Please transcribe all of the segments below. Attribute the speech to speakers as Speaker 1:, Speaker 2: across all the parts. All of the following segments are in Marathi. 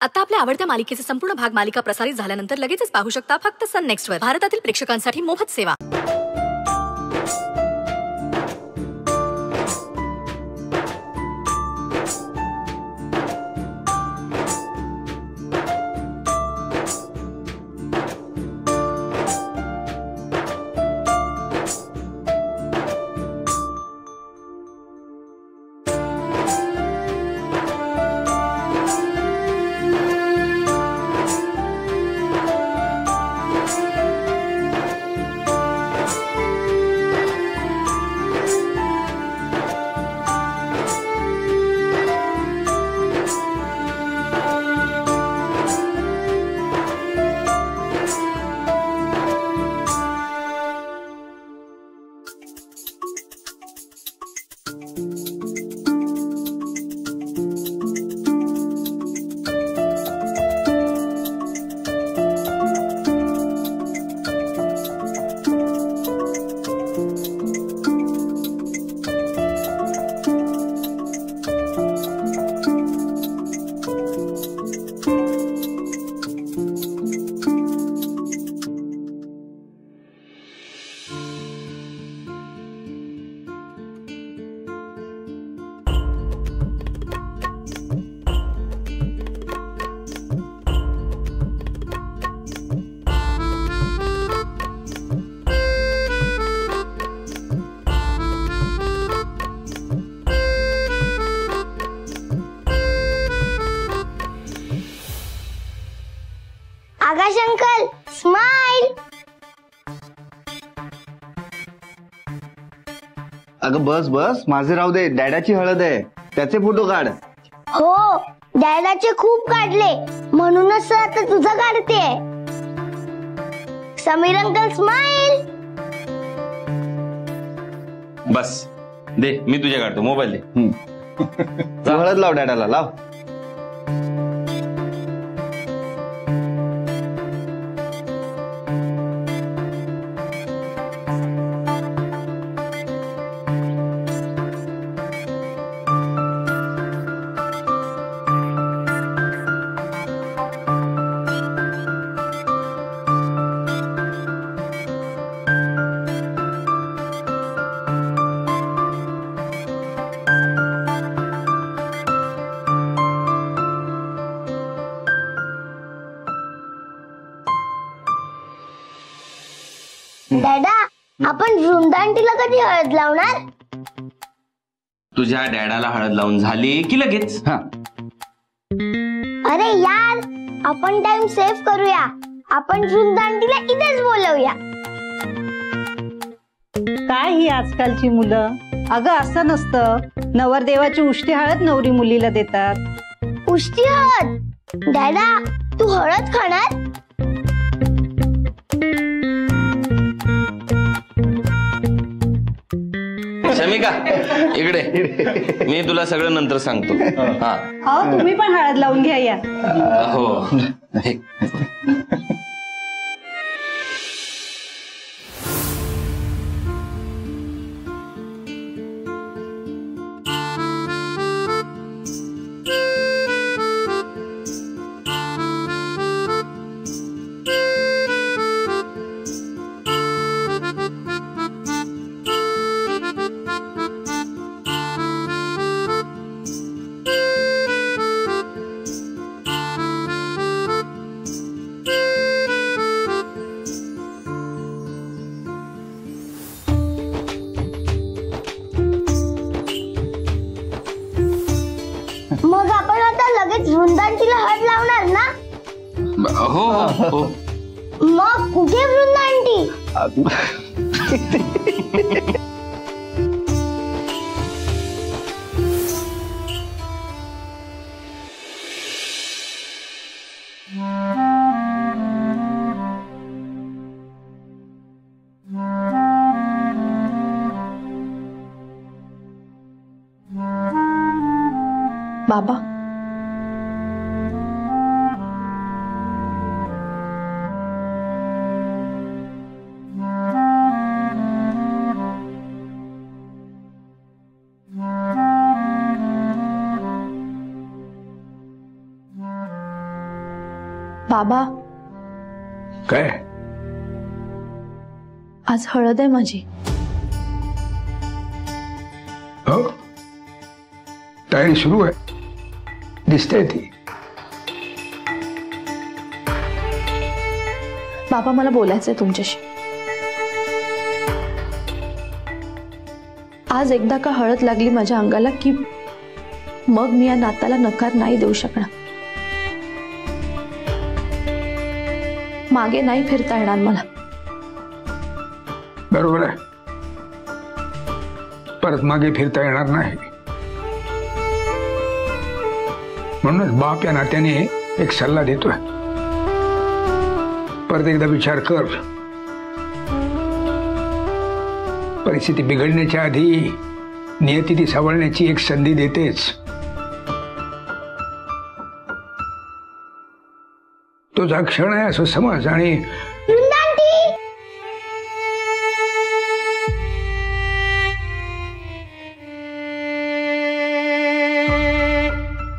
Speaker 1: आता आपल्या आवडत्या मालिकेचे संपूर्ण भाग मालिका प्रसारित झाल्यानंतर लगेचच पाहू शकता फक्त सन नेक्स्ट वर. भारतातील प्रेक्षकांसाठी मोफत सेवा.
Speaker 2: आकाश अंकल स्माइल.
Speaker 3: अगं बस बस, माझे राहू दे. डॅडाची हळद आहे, त्याचे फोटो काढ.
Speaker 2: हो, डॅडाचे खूप काढले म्हणूनच आता तुझा काढते. Sameer uncle smile.
Speaker 4: बस दे, मी तुझ्या काढतो. मोबाईल दे.
Speaker 3: हळद लाव डॅडाला, लाव.
Speaker 2: डॅडा, आपण वृंदांटीला कधी हळद लावणार?
Speaker 4: तुझ्या डॅडाला हळद लावून झाली की लगेच.
Speaker 2: अरे यार, आपण टाइम सेव्ह करूया. आपण वृंदांटीला इथेच बोलवूया.
Speaker 5: काय ही आजकालची मुलं. अगं असं नसतं. नवरदेवाची उष्टी हळद नवरी मुलीला देतात.
Speaker 2: उष्टी हळद? डॅडा, तू हळद खाणार?
Speaker 4: शमिका इकडे, मी तुला सगळं नंतर सांगतो.
Speaker 5: हा, तुम्ही पण हळद लावून घ्या या.
Speaker 4: हो.
Speaker 2: मग आपण आता लगेच वृंदांटीला हळद लावणार ना?
Speaker 4: हो हो.
Speaker 2: मग कुठे वृंदांटी?
Speaker 1: बाबा,
Speaker 6: बाबा
Speaker 7: काय?
Speaker 6: आज हळद आहे माझी.
Speaker 7: हो, तयारी सुरू आहे दिसते ती.
Speaker 6: बाबा मला बोलायचंय तुमच्याशी. आज एकदा का हळद लागली माझ्या अंगाला की मग मी या नाताला नकार नाही देऊ शकणार. मागे नाही फिरता येणार मला.
Speaker 7: बरोबर आहे, परत मागे फिरता येणार नाही. म्हणूनच बाप या नात्याने एक सल्ला देतोय. परत एकदा विचार कर. परिस्थिती बिघडण्याच्या आधी नियती ती सावळण्याची एक संधी देतेच. तुझा क्षण आहे असं समज. आणि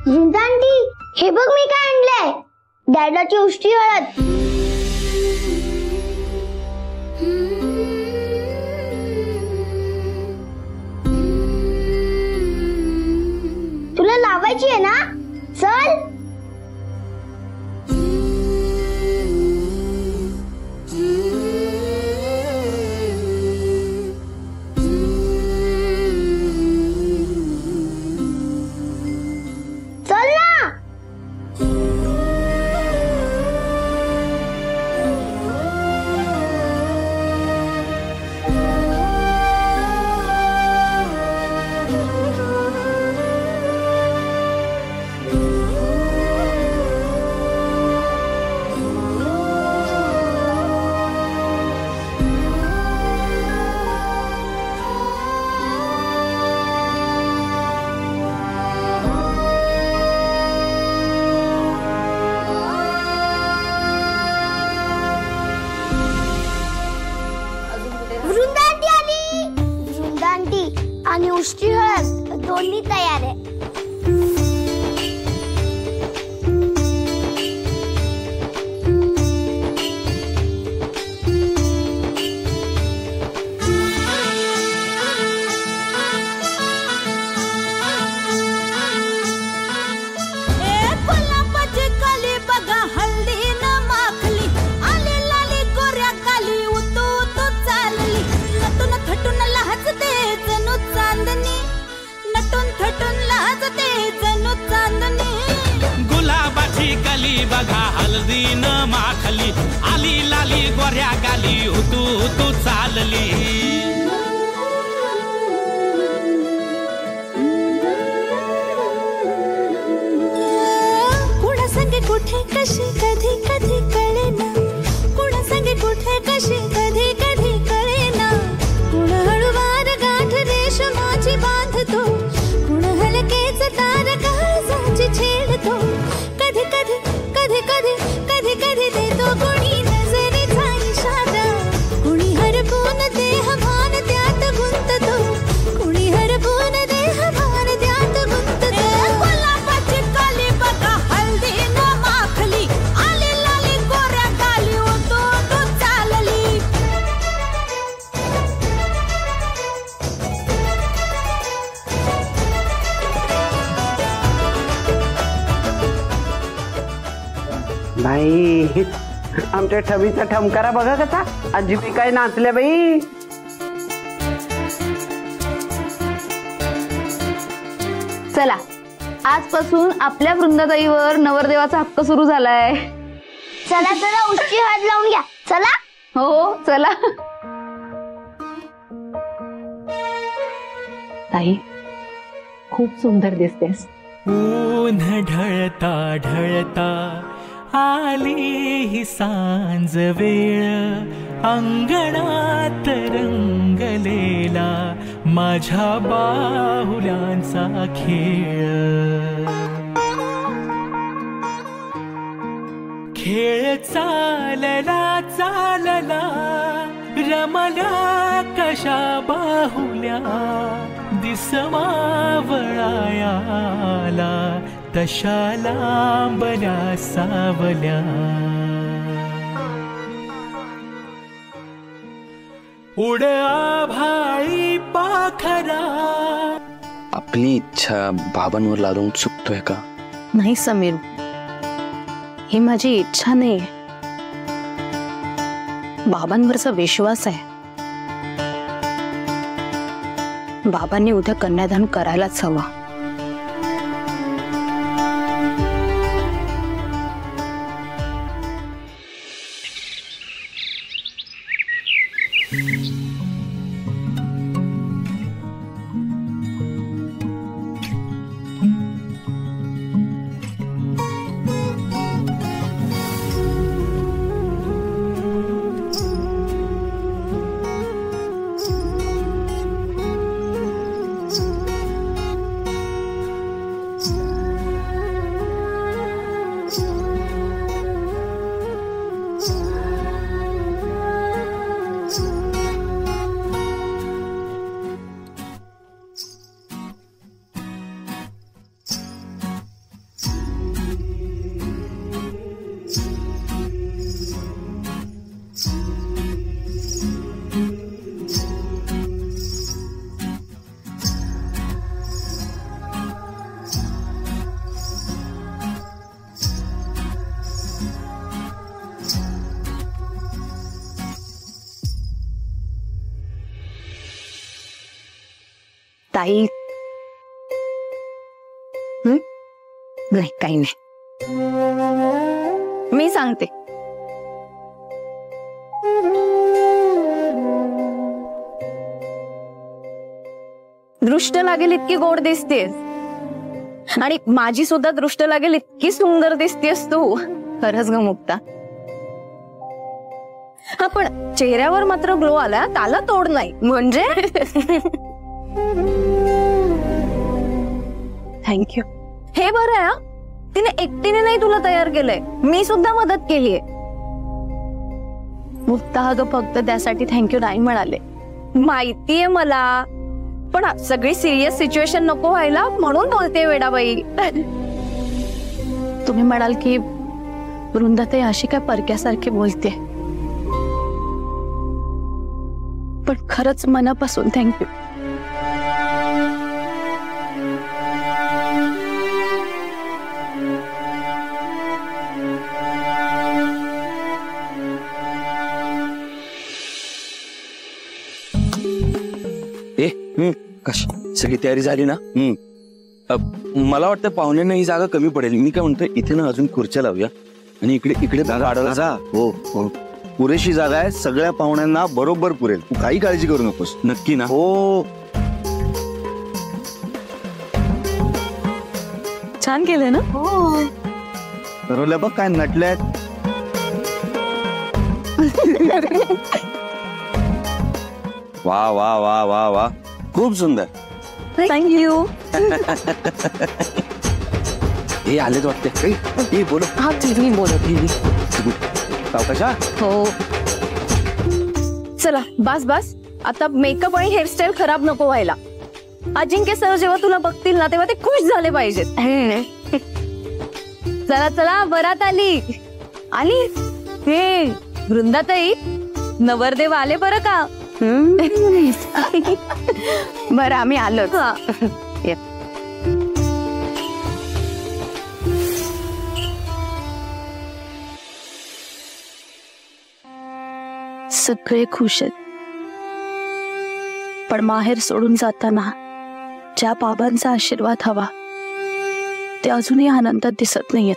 Speaker 2: वृंदांटी, हे बघ मी काय आणलंय. डॅडाची उष्टी हळद. तुला लावायची आहे ना? चल. चल ना. वृंदांटी आली. वृंदांटी आणि उष्टी हळद दोन्ही तयार आहे.
Speaker 8: गुलाबाची कली बघा हल्दी न माखली, आली लाली गोऱ्या गाली उतू उतू चालली.
Speaker 9: कुणा संगे कुठे कशी कधी कधी कळेना. कुणा संगे कुठे कशी कधी कधी कळेना. कुण हळूवार गाठ रेशमाची बांधतो. कुण हलकेच तार काळजाची छेडतो. कधी कधी कधी कधी कधी कधी देतो कोणी नजरेचा इशारा. कुणी हरपून देह भान त्यात गुंततो. कुणी हरपून देह भान त्यात गुंततो. गुलाबाची कली बघा हल्दी न माखली, आली लाली गोऱ्या गाली उतू उतू चालली.
Speaker 10: बाई, आमच्या ठमीचा ठमकारा बघा कसा. आजी मी काय नाचल्या बाई.
Speaker 6: चला, आजपासून आपल्या वृंदाताईवर नवरदेवाचा हक्क सुरू झालाय.
Speaker 2: चला चला, उष्टी हळद लावून घ्या. चला.
Speaker 6: हो चला. ताई, खूप सुंदर दिसतेस.
Speaker 8: ऊन ढळता ढळता आली ही सांज वेळ, अंगणात रंगलेला माझ्या बाहुल्यांचा खेळ. खेळ चालला चालला रमल्या कशा बाहुल्या, दिसमावळायाला तशा लांबल्या सावल्या उड आभाळी पाखरा.
Speaker 4: आपली इच्छा बाबांवर लादून चुकतोय का?
Speaker 6: नाही समीर, ही माझी इच्छा नाही, बाबांवरचा विश्वास आहे. बाबांनी उद्या कन्यादान करायलाच हवा. ताई, नाही काही नाही, मी सांगते. दृष्ट लागेल इतकी गोड दिसतेस आणि माझी सुद्धा दृष्ट लागेल इतकी सुंदर दिसतेस तू. खरंच ग मुक्ता. हा पण चेहऱ्यावर मात्र ग्लो आला, त्याला तोड नाही. म्हणजे थँक्यू. हे बरं आहे, तिने एकटीने नाही तुला तयार केलंय, मी सुद्धा मदत केलीये. मुक्ता अगं फक्त त्यासाठी थँक्यू नाही म्हणाले, माहितीये मला, पण सगळी सिरियस सिच्युएशन नको व्हायला म्हणून बोलते वेडाबाई. तुम्ही म्हणाल की वृंदाताई अशी काय परक्यासारखी बोलते, पण खरंच मनापासून थँक्यू.
Speaker 4: कशी सगळी तयारी झाली ना? मला वाटतं पाहुण्यांना ही जागा कमी पडेल. मी काय म्हणतोय, इथे ना अजून खुर्च्या लावूया आणि इकडे इकडे
Speaker 3: जा. हो हो, पुरेशी जागा आहे, सगळ्या पाहुण्यांना बरोबर पुरेल. तू काही काळजी करू नकोस.
Speaker 4: नक्की ना?
Speaker 3: हो.
Speaker 6: छान केलंय ना?
Speaker 3: हो. ठरवलं बघ काय नटल्यात.
Speaker 4: वा वा वा वा वा, खूप सुंदर.
Speaker 6: थँक्यू.
Speaker 4: हे आलेच वाटते. बोल.
Speaker 6: हा मी बोलत.
Speaker 3: कशा?
Speaker 6: हो चला बस बस, आता मेकअप आणि हेअरस्टाईल खराब नको व्हायला. अजिंक्य सर जेव्हा तुला बघतील ना तेव्हा ते खुश झाले पाहिजेत. चला चला, बरात आली आली. हे वृंदाताई, नवरदेव आले बरं का? बरं आम्ही आलो. सगळे खुश आहेत, पण माहेर सोडून जाताना ज्या बाबांचा आशीर्वाद हवा ते अजूनही आनंदात दिसत नाहीयेत.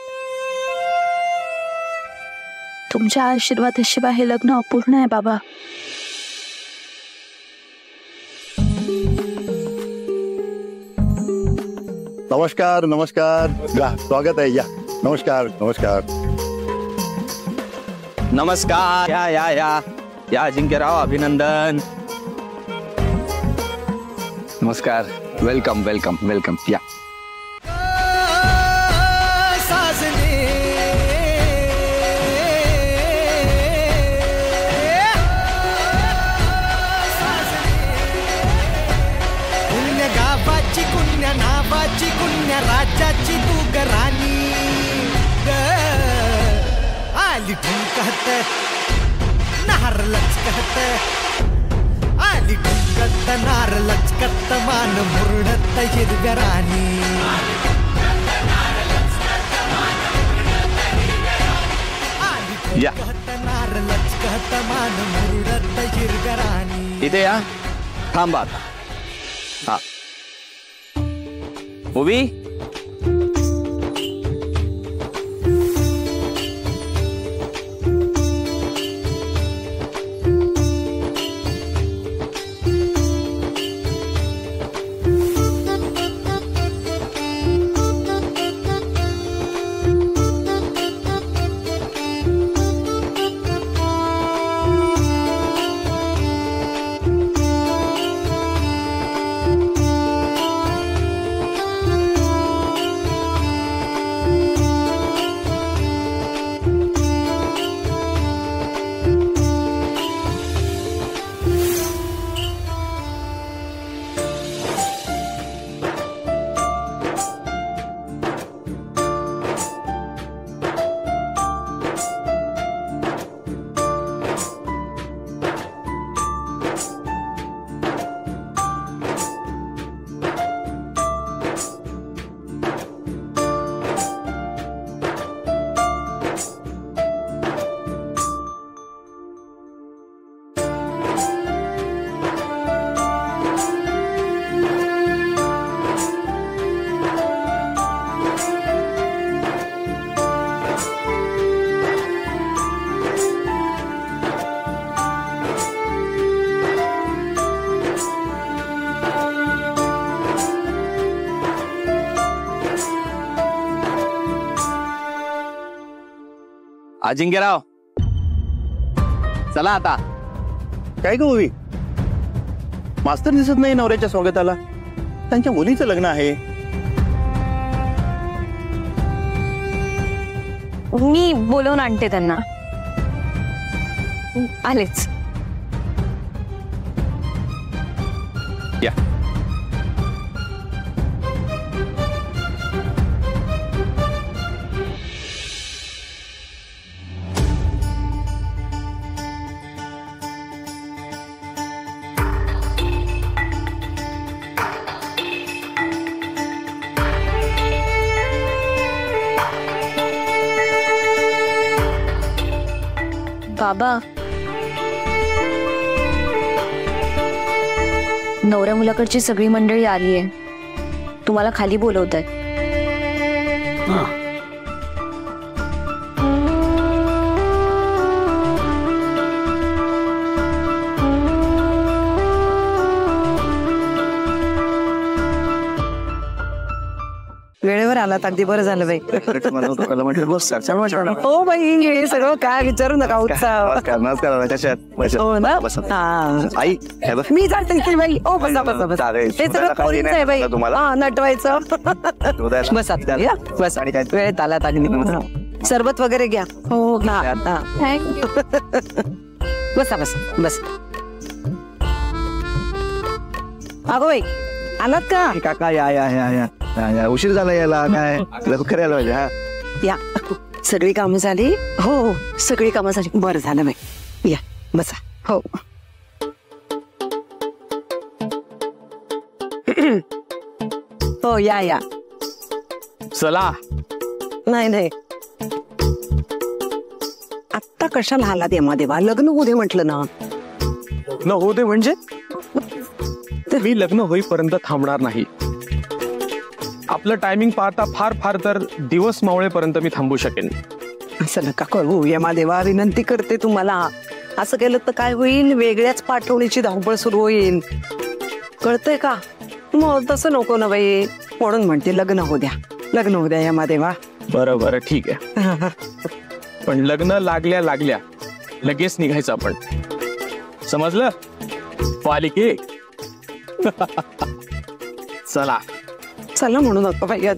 Speaker 6: तुमच्या आशीर्वादाशिवाय हे लग्न अपूर्ण आहे बाबा.
Speaker 11: नमस्कार नमस्कार, स्वागत आहे. या नमस्कार नमस्कार
Speaker 4: नमस्कार. या या या या अजिंक्यराव, अभिनंदन.
Speaker 3: नमस्कार. Welcome welcome welcome. या.
Speaker 8: कुण्या गावाची कुण्या नावाची कुण्या राज्याची तू ग
Speaker 12: नार लचकत आली ठुमकत नार लचकत मान मुरडत हिरव्या राणी
Speaker 4: या
Speaker 12: नार लचकत मान मुरडत हिरव्या राणी.
Speaker 4: इथे या. थांबा आता. हा ओवी अजिंक्यराव चला आता.
Speaker 11: काय ग ओवी, मास्तर दिसत नाही नवऱ्याच्या स्वागताला. त्यांच्या मुलीचं लग्न आहे.
Speaker 6: मी बोलवून आणते त्यांना. आलेच.
Speaker 4: या
Speaker 6: बाबा, नवऱ्या मुलाकडची सगळी मंडळी आलीये. तुम्हाला खाली बोलवतायत.
Speaker 10: वेळेवर आलात, अगदी बरं झालं बाई. हो बाई, हे सगळं काय विचारू नका. उत्साह
Speaker 3: आई
Speaker 10: मी जाते बाई. ओ बसा बसा बसा. हे सगळं पोरींचं आहे बाई. हा, नटवायचं. बसा बस. वेळेत आलात अगदी. सरबत वगैरे घ्या. हो ना.
Speaker 6: थँक्यू.
Speaker 10: बसा बसा बस. अगो बाई, आलात का?
Speaker 3: काका या या या या या. उशीर झाला यायला. काय लवकर यायला पाहिजे. हा
Speaker 10: या. सगळी कामं झाली? हो हो, सगळी कामं झाली. बरं झालं बाई. या बसा. हो हो, या या.
Speaker 4: चला.
Speaker 10: नाही नाही, आत्ता कशाला आला देवा देवा? लग्न होऊ दे म्हटलं ना.
Speaker 4: न होऊ दे म्हणजे मी लग्न होईपर्यंत थांबणार नाही. आपलं टायमिंग पाहता फार फार तर दिवस मावळेपर्यंत मी थांबू शकेन.
Speaker 10: असं नका करू यमा देवा, विनंती करते तुम्हाला. असं केलं तर काय होईल? वेगळ्याच पाठवणीची धावपळ सुरू होईल. कळतंय का? मग तसं नको ना बाई. म्हणून म्हणते लग्न होऊ द्या, लग्न होऊ द्या यमा देवा.
Speaker 4: बरं बरं ठीक आहे. पण लग्न लागल्या लागल्या लगेच निघायचं आपण. समजलं? पालिके. चला
Speaker 10: चला म्हणू नका बाई.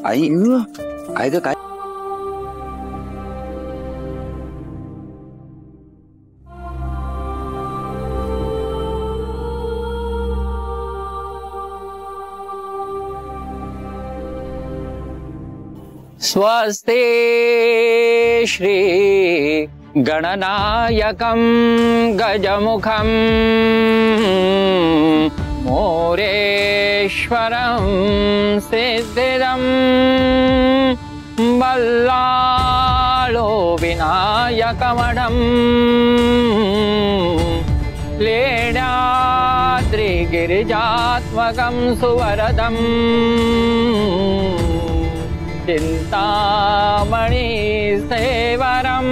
Speaker 3: आई काय ग काय?
Speaker 13: स्वस्ति श्री गणनायकं गजमुखं मोरेश्वरं सिद्धिदं बल्लाळो विनायकमणं लेण्याद्रिगिरिजात्मकं सुवरदम् चिंतामणि सेवरं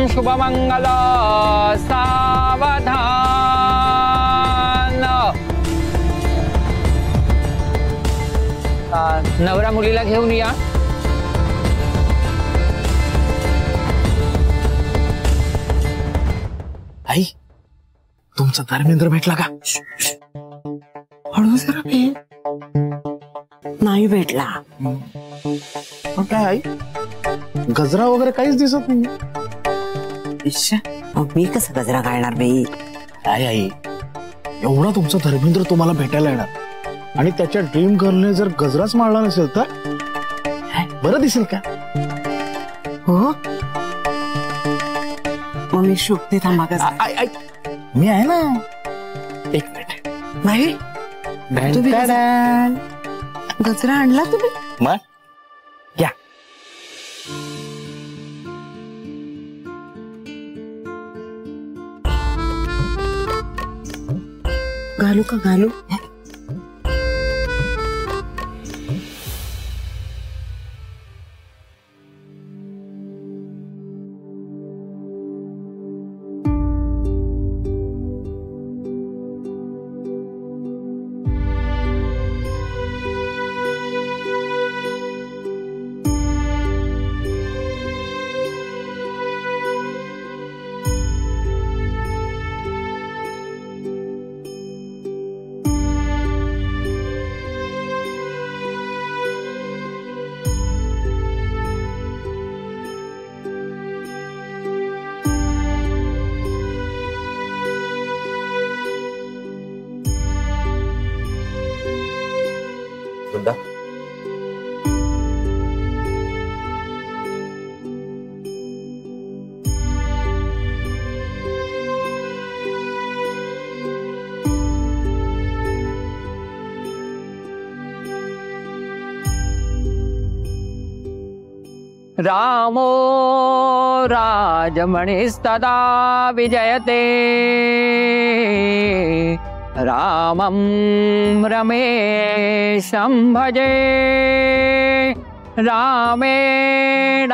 Speaker 13: शुभमंगल सावधान। नवरा मुलीला घेऊन या।
Speaker 14: आई तुमचा धर्मेंद्र भेटला का? हळू जरा
Speaker 10: नाही भेटला।
Speaker 14: काय आई गजरा वगैरे काहीच दिसत नाही।
Speaker 10: मी कसं गजरा घालणार बाई?
Speaker 14: काय आई एवढा तुमचा धर्मेंद्र तुम्हाला भेटायला येणार आणि त्याच्या ड्रीम गर्लने जर गजराच मारला नसेल तर बरं दिसेल का?
Speaker 10: हो मग मी शोधते थांबा गजरा।
Speaker 14: मी आहे ना, एक मिनिट।
Speaker 10: नाही तुम्ही गजरा आणला तुम्ही?
Speaker 14: मग या
Speaker 10: घालू का घालू?
Speaker 13: रामो राजमणिस्तदा विजयते रामं रमेशं भजे रामेण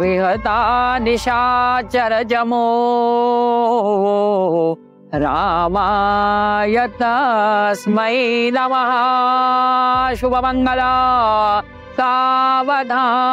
Speaker 13: विहता निशाचरजमो रामाय तस्मै नमः शुभमंगल सावधान।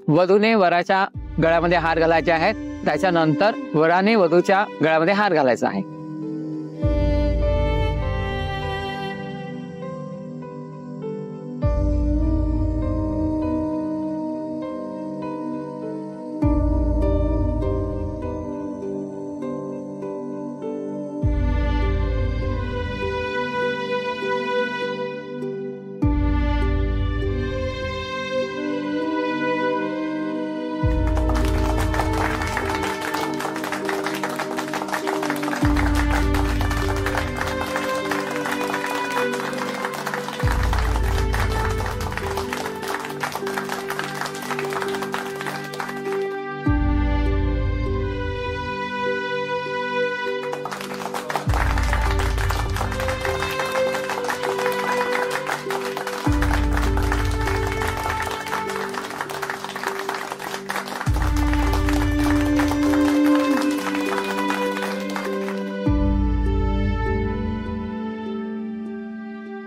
Speaker 13: वधूने वराच्या गळ्यामध्ये हार घालायचे आहेत, त्याच्यानंतर वराने वधूच्या गळ्यामध्ये हार घालायचा आहे.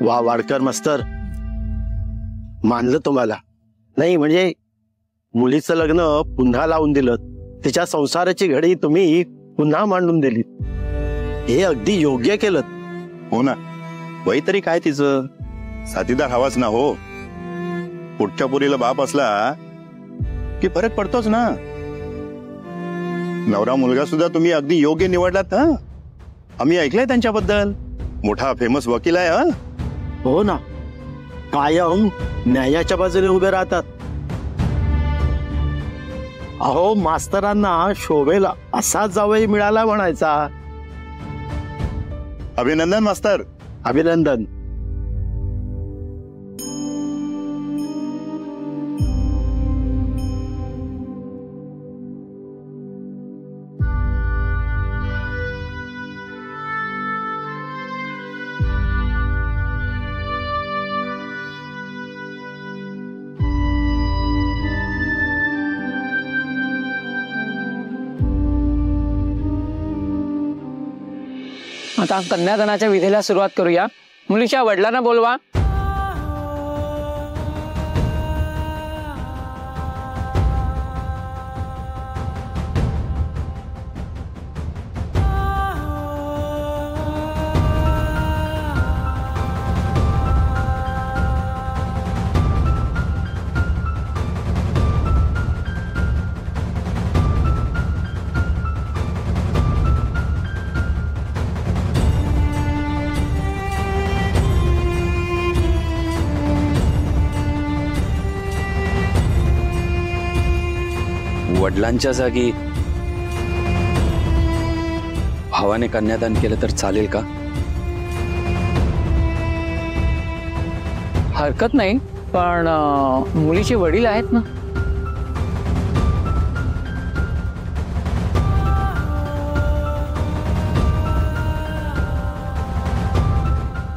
Speaker 11: वा वाडकर मास्तर, मानलं तुम्हाला. नाही म्हणजे मुलीचं लग्न पुन्हा लावून दिलं, तिच्या संसाराची घडी तुम्ही पुन्हा मांडून दिली, हे अगदी योग्य केलं.
Speaker 3: हो ना, वय तरी काय तिचं, साथीदार हवाच ना हो. पुढच्या पोरीला बाप असला की फरक पडतोच ना. नवरा मुलगा सुद्धा तुम्ही अगदी योग्य निवडलात. हा, आम्ही ऐकलंय त्यांच्याबद्दल, मोठा फेमस वकील आहे. हा
Speaker 11: हो ना, कायम न्यायाच्या बाजूने उभे राहतात. अहो मास्तरांना शोभेला असा जावई मिळाला म्हणायचा.
Speaker 3: अभिनंदन मास्तर,
Speaker 11: अभिनंदन.
Speaker 13: आता कन्यादानाच्या विधीला सुरुवात करूया. मुलीच्या वडिलांना बोलवा.
Speaker 15: वडिलांच्या जागी भावाने कन्यादान केलं तर चालेल का?
Speaker 13: हरकत नाही, पण मुलीचे वडील आहेत ना.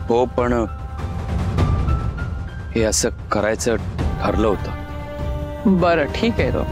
Speaker 15: हो, पण हे असं करायचं ठरलं होतं.
Speaker 13: बरं ठीक आहे. तो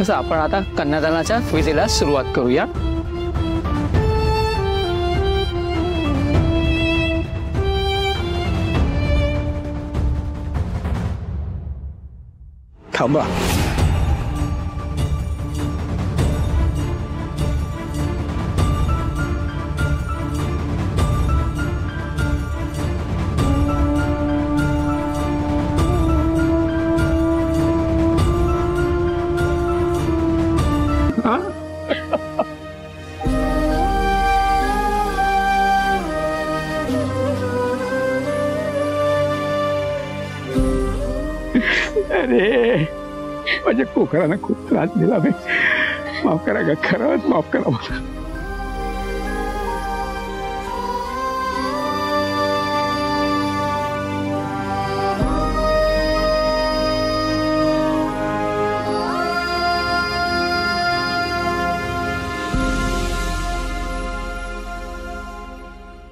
Speaker 13: असं आपण आता कन्यादानाच्या विधीला सुरुवात करूया.
Speaker 7: थांबा. अरे माझ्या कोकरांना खूप त्रास दिला. माफ करा ग, खरंच माफ करा मला.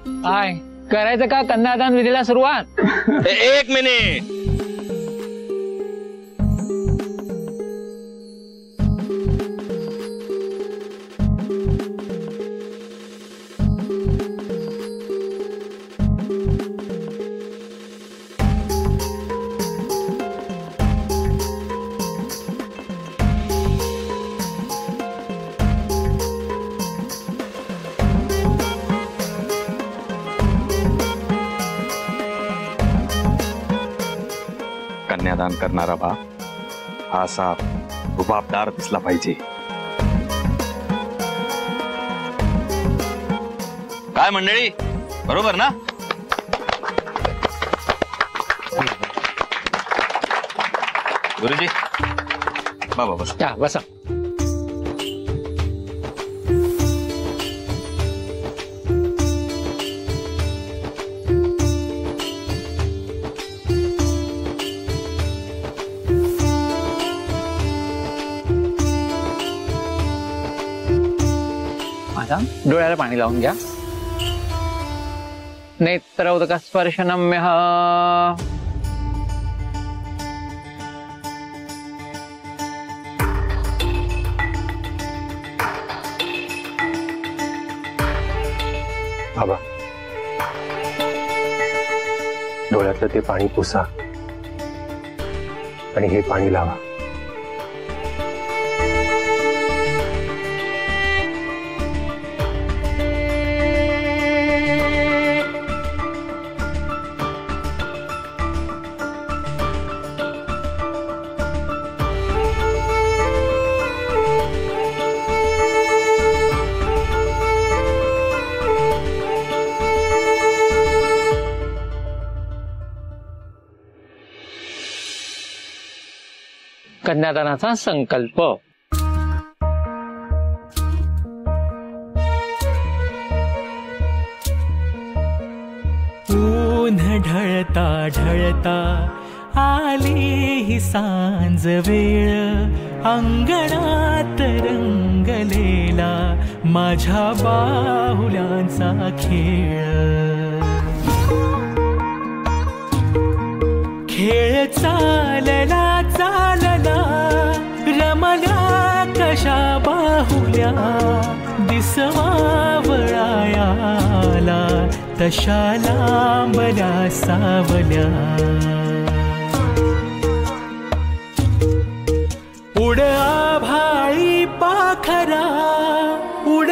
Speaker 13: काय करायचं का कन्यादान विधीला सुरुवात?
Speaker 15: एक मिनिट.
Speaker 4: कन्यादान करणारा बाप हा असा रुबाबदार दिसला पाहिजे.
Speaker 15: काय मंडळी, बरोबर ना? गुरुजी बाबा बस.
Speaker 13: बसा. डोळ्याला पाणी लावून घ्या. नेत्रौदक स्पर्शनम्य.
Speaker 4: बाबा डोळ्यातलं ते पाणी पुसा आणि हे पाणी लावा.
Speaker 13: कन्यादानाचा संकल्प.
Speaker 12: ऊन ढळता ढळता आली ही सांज वेळ, अंगणात रंगलेला माझ्या बाहुल्यांचा खेळ. खेळ चालला चालला रमल्या कशा बाहुल्या, दिसवावळायाला तशा लांबल्या सावल्या. उड आभाळी पाखरा उड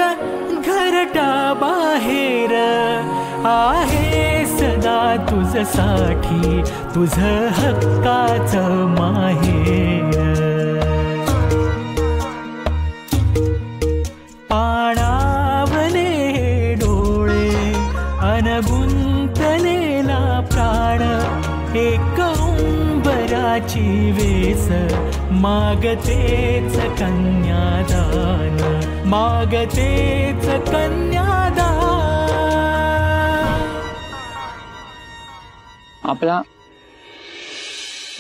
Speaker 12: घरटा बाहेर, आहे सदा तुझसाठी तुझ हक्काचं माहेर. पाणावले डोळे अनगुंतलेला प्राण, एक उंबराची वेस मागतेच कन्यादान, मागतेच कन्यादान.
Speaker 13: आपला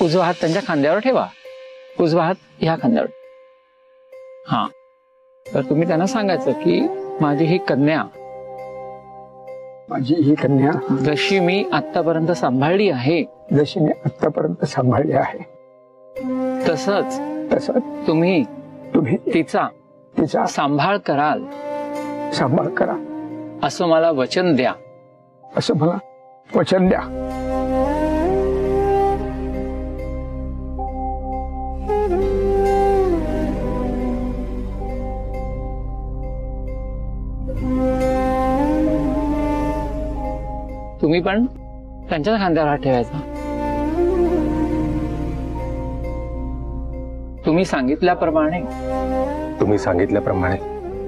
Speaker 13: उजवा हात त्यांच्या खांद्यावर ठेवा, उजवा हात ह्या खांद्यावर. हा, तर तुम्ही त्यांना सांगायचं की माझी ही कन्या,
Speaker 7: माझी ही कन्या
Speaker 13: जशी मी आतापर्यंत सांभाळली आहे,
Speaker 7: जशी मी आतापर्यंत सांभाळली आहे,
Speaker 13: तसंच तुम्ही तिचा सांभाळ कराल,
Speaker 7: सांभाळ करा
Speaker 13: असं मला वचन द्या.
Speaker 7: असं मला वचन द्या.
Speaker 13: तुम्ही पण त्यांच्या खांद्यावर हात ठेवायचा. तुम्ही सांगितल्याप्रमाणे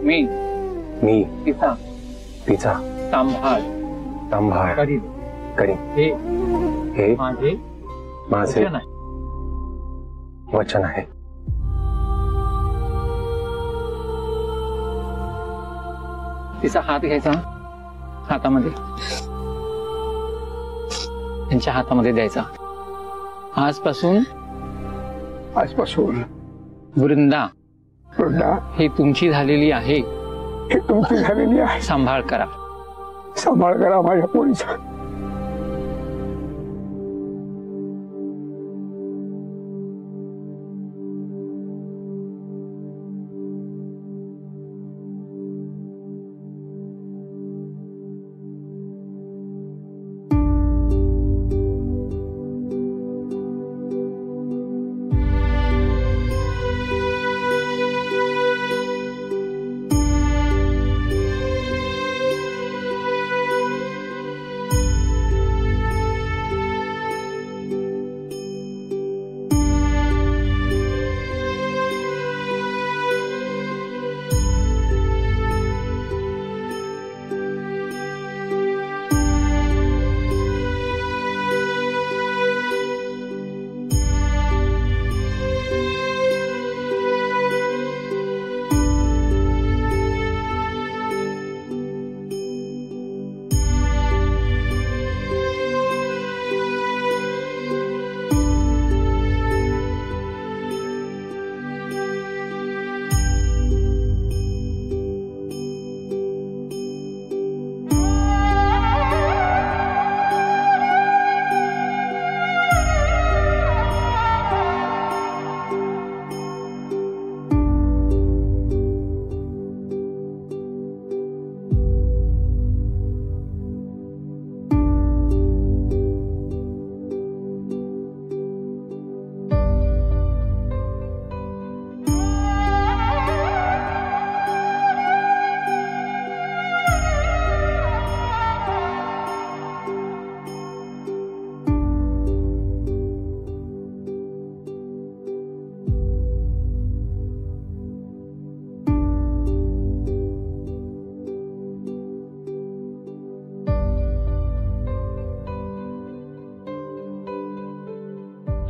Speaker 13: मी तिचा सांभाळ करीन. हे माझे वचन आहे. तिचा हात घ्यायचा, हातामध्ये त्यांच्या हातामध्ये द्यायचा. आजपासून वृंदा ही तुमची झालेली आहे,
Speaker 7: सांभाळ
Speaker 13: करा.
Speaker 7: सांभाळ करा माझ्या पोरीचा.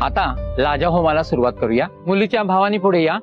Speaker 13: आता लाजा होमाला सुरुवात करूया. मुलीच्या भावानी पुढे या.